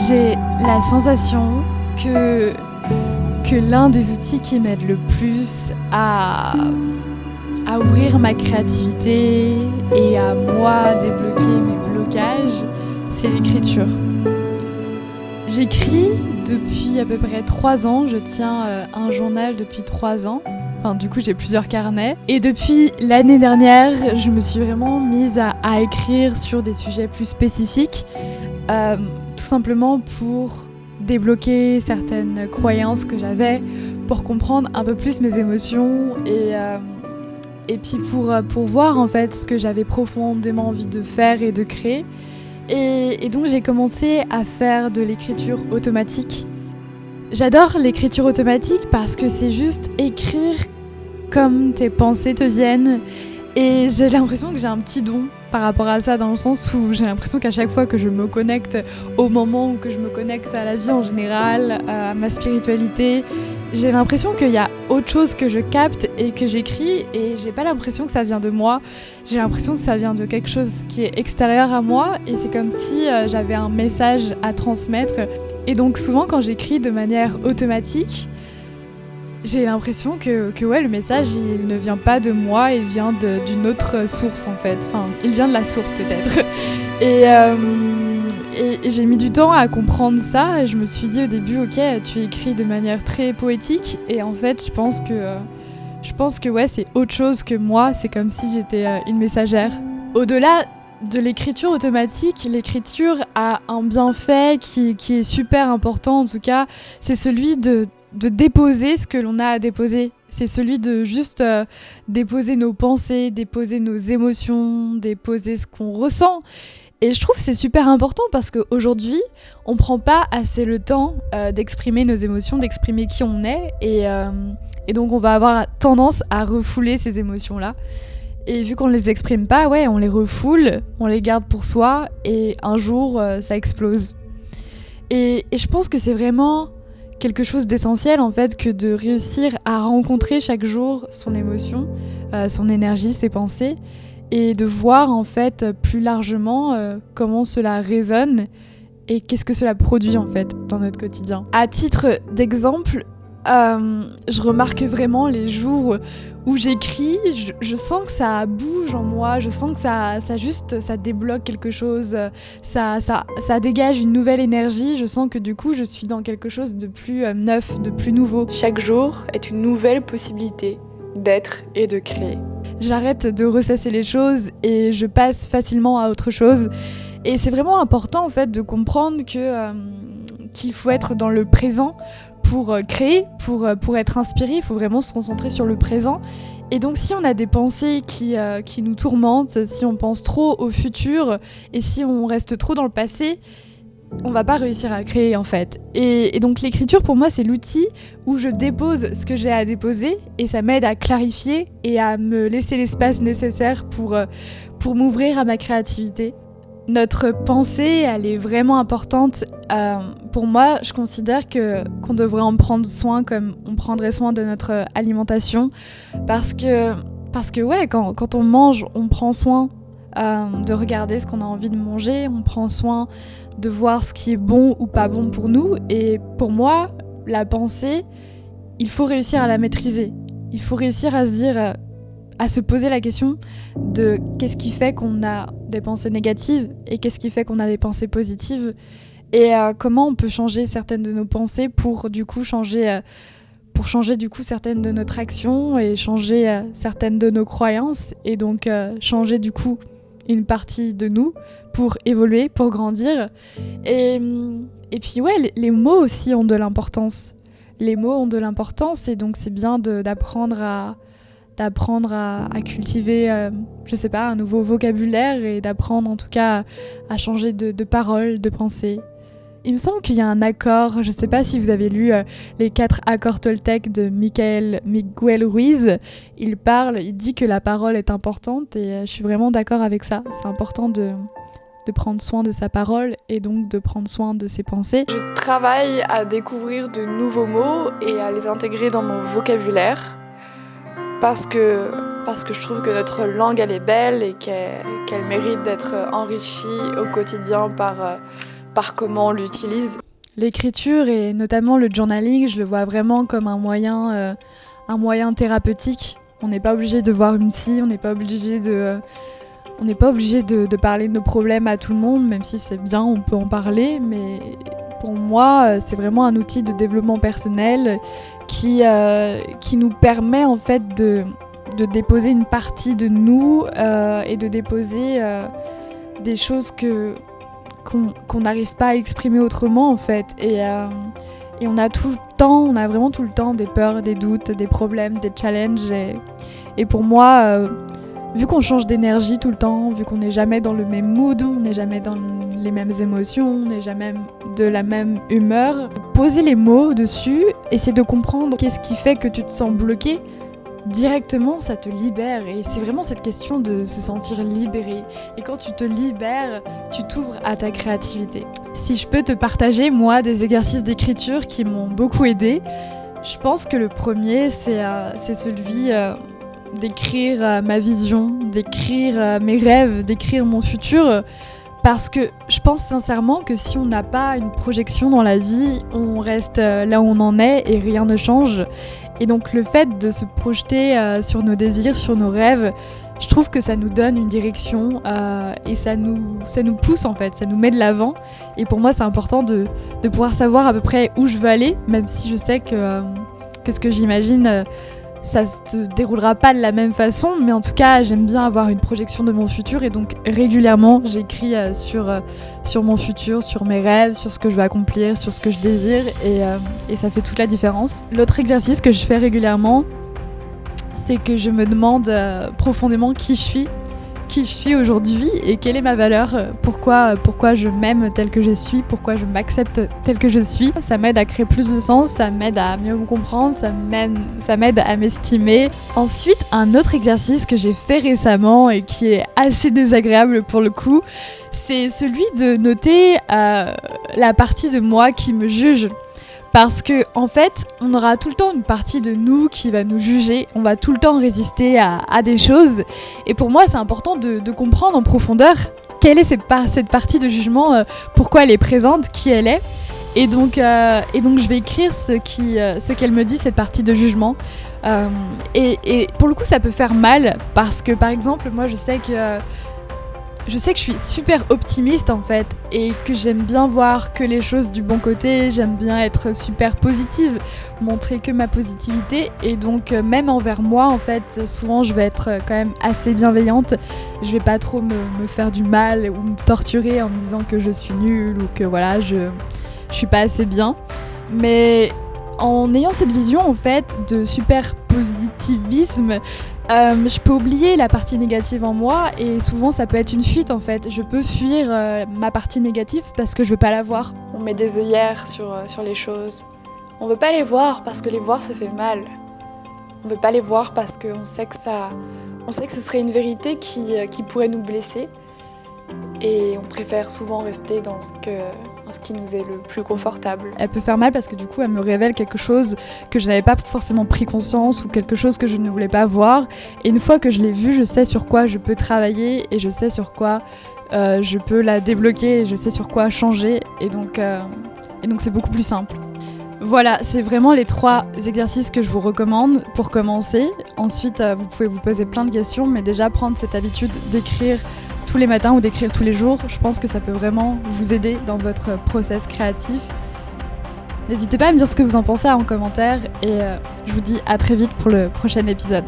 J'ai la sensation que l'un des outils qui m'aide le plus à ouvrir ma créativité et à moi débloquer mes blocages, c'est l'écriture. J'écris depuis à peu près 3 ans, je tiens un journal depuis 3 ans. Enfin, du coup, j'ai plusieurs carnets. Et depuis l'année dernière, je me suis vraiment mise à écrire sur des sujets plus spécifiques, tout simplement pour débloquer certaines croyances que j'avais, pour comprendre un peu plus mes émotions et puis pour voir en fait ce que j'avais profondément envie de faire et de créer. Et donc j'ai commencé à faire de l'écriture automatique. J'adore l'écriture automatique parce que c'est juste écrire comme tes pensées te viennent. Et j'ai l'impression que j'ai un petit don par rapport à ça, dans le sens où j'ai l'impression qu'à chaque fois que je me connecte au moment, ou que je me connecte à la vie en général, à ma spiritualité, j'ai l'impression qu'il y a autre chose que je capte et que j'écris, et j'ai pas l'impression que ça vient de moi. J'ai l'impression que ça vient de quelque chose qui est extérieur à moi, et c'est comme si j'avais un message à transmettre. Et donc souvent quand j'écris de manière automatique, j'ai l'impression que ouais, le message il ne vient pas de moi, il vient d'une autre source en fait. Enfin, il vient de la source peut-être. Et j'ai mis du temps à comprendre ça, et je me suis dit au début, ok, tu écris de manière très poétique, et en fait je pense que ouais, c'est autre chose que moi, c'est comme si j'étais une messagère. Au-delà de l'écriture automatique, l'écriture a un bienfait qui est super important en tout cas, c'est celui de déposer ce que l'on a à déposer. C'est celui de juste déposer nos pensées, déposer nos émotions, déposer ce qu'on ressent. Et je trouve que c'est super important parce qu'aujourd'hui, on prend pas assez le temps d'exprimer nos émotions, d'exprimer qui on est. Et donc on va avoir tendance à refouler ces émotions-là. Et vu qu'on ne les exprime pas, ouais, on les refoule, on les garde pour soi, et un jour, ça explose. Et je pense que c'est vraiment quelque chose d'essentiel en fait, que de réussir à rencontrer chaque jour son émotion, son énergie, ses pensées, et de voir en fait plus largement comment cela résonne et qu'est-ce que cela produit en fait dans notre quotidien. À titre d'exemple, je remarque vraiment les jours où j'écris, je sens que ça bouge en moi, je sens que ça débloque quelque chose, ça dégage une nouvelle énergie, je sens que du coup je suis dans quelque chose de plus neuf, de plus nouveau. Chaque jour est une nouvelle possibilité d'être et de créer. J'arrête de ressasser les choses et je passe facilement à autre chose. Et c'est vraiment important en fait de comprendre qu'il faut être dans le présent pour créer, pour être inspiré. Il faut vraiment se concentrer sur le présent. Et donc si on a des pensées qui nous tourmentent, si on pense trop au futur et si on reste trop dans le passé, on va pas réussir à créer en fait. Et donc l'écriture pour moi c'est l'outil où je dépose ce que j'ai à déposer, et ça m'aide à clarifier et à me laisser l'espace nécessaire pour m'ouvrir à ma créativité. Notre pensée, elle est vraiment importante. Pour moi, je considère qu'on devrait en prendre soin comme on prendrait soin de notre alimentation. Parce que ouais, quand on mange, on prend soin de regarder ce qu'on a envie de manger, on prend soin de voir ce qui est bon ou pas bon pour nous. Et pour moi, la pensée, il faut réussir à la maîtriser. Il faut réussir à se dire, à se poser la question de qu'est-ce qui fait qu'on a des pensées négatives et qu'est-ce qui fait qu'on a des pensées positives, et comment on peut changer certaines de nos pensées pour du coup changer du coup certaines de notre action et changer certaines de nos croyances, et donc changer du coup une partie de nous pour évoluer, pour grandir. Et puis ouais, les mots aussi ont de l'importance. Les mots ont de l'importance, et donc c'est bien d'apprendre à cultiver, je sais pas, un nouveau vocabulaire, et d'apprendre en tout cas à changer de paroles, de pensée. Il me semble qu'il y a un accord, je sais pas si vous avez lu les 4 accords Toltec de Miguel Ruiz. Il dit que la parole est importante, et je suis vraiment d'accord avec ça. C'est important de prendre soin de sa parole et donc de prendre soin de ses pensées. Je travaille à découvrir de nouveaux mots et à les intégrer dans mon vocabulaire. Parce que je trouve que notre langue elle est belle et qu'elle mérite d'être enrichie au quotidien par par comment on l'utilise. L'écriture et notamment le journaling, je le vois vraiment comme un moyen thérapeutique. On n'est pas obligé de voir une psy, on n'est pas obligé de parler de nos problèmes à tout le monde, même si c'est bien, on peut en parler, mais pour moi, c'est vraiment un outil de développement personnel qui nous permet en fait de déposer une partie de nous et de déposer des choses qu'on n'arrive pas à exprimer autrement en fait. Et on a vraiment tout le temps des peurs, des doutes, des problèmes, des challenges. Et pour moi, vu qu'on change d'énergie tout le temps, vu qu'on n'est jamais dans le même mood, on n'est jamais dans les mêmes émotions, on n'est jamais de la même humeur, poser les mots dessus, essayer de comprendre qu'est-ce qui fait que tu te sens bloqué, directement ça te libère. Et c'est vraiment cette question de se sentir libéré. Et quand tu te libères, tu t'ouvres à ta créativité. Si je peux te partager, moi, des exercices d'écriture qui m'ont beaucoup aidée, je pense que le premier, c'est celui d'écrire ma vision, d'écrire mes rêves, d'écrire mon futur. Parce que je pense sincèrement que si on n'a pas une projection dans la vie, on reste là où on en est et rien ne change. Et donc le fait de se projeter sur nos désirs, sur nos rêves, je trouve que ça nous donne une direction et ça nous pousse en fait, ça nous met de l'avant. Et pour moi c'est important de pouvoir savoir à peu près où je veux aller, même si je sais que ce que j'imagine ça se déroulera pas de la même façon, mais en tout cas j'aime bien avoir une projection de mon futur et donc régulièrement j'écris sur mon futur, sur mes rêves, sur ce que je veux accomplir, sur ce que je désire et ça fait toute la différence. L'autre exercice que je fais régulièrement, c'est que je me demande profondément qui je suis aujourd'hui et quelle est ma valeur, pourquoi je m'aime tel que je suis, pourquoi je m'accepte tel que je suis. Ça m'aide à créer plus de sens, ça m'aide à mieux me comprendre, ça m'aide à m'estimer. Ensuite, un autre exercice que j'ai fait récemment et qui est assez désagréable pour le coup, c'est celui de noter la partie de moi qui me juge. Parce que en fait, on aura tout le temps une partie de nous qui va nous juger, on va tout le temps résister à des choses. Et pour moi, c'est important de comprendre en profondeur quelle est cette partie de jugement, pourquoi elle est présente, qui elle est. Et donc je vais écrire ce qu'elle me dit, cette partie de jugement. Et pour le coup, ça peut faire mal parce que par exemple, moi je sais que je suis super optimiste en fait et que j'aime bien voir que les choses du bon côté, j'aime bien être super positive, montrer que ma positivité et donc même envers moi en fait, souvent je vais être quand même assez bienveillante, je vais pas trop me faire du mal ou me torturer en me disant que je suis nulle ou que voilà, je suis pas assez bien. Mais en ayant cette vision en fait de super positivisme, je peux oublier la partie négative en moi et souvent ça peut être une fuite en fait. Je peux fuir ma partie négative parce que je veux pas la voir. On met des œillères sur les choses. On veut pas les voir parce que les voir ça fait mal. On veut pas les voir parce qu'on sait que ce serait une vérité qui pourrait nous blesser. Et on préfère souvent rester dans ce qui nous est le plus confortable. Elle peut faire mal parce que du coup elle me révèle quelque chose que je n'avais pas forcément pris conscience ou quelque chose que je ne voulais pas voir. Et une fois que je l'ai vu, je sais sur quoi je peux travailler et je sais sur quoi je peux la débloquer et je sais sur quoi changer. Et donc c'est beaucoup plus simple. Voilà, c'est vraiment les 3 exercices que je vous recommande pour commencer. Ensuite, vous pouvez vous poser plein de questions, mais déjà prendre cette habitude d'écrire tous les matins ou d'écrire tous les jours, je pense que ça peut vraiment vous aider dans votre process créatif. N'hésitez pas à me dire ce que vous en pensez en commentaire et je vous dis à très vite pour le prochain épisode.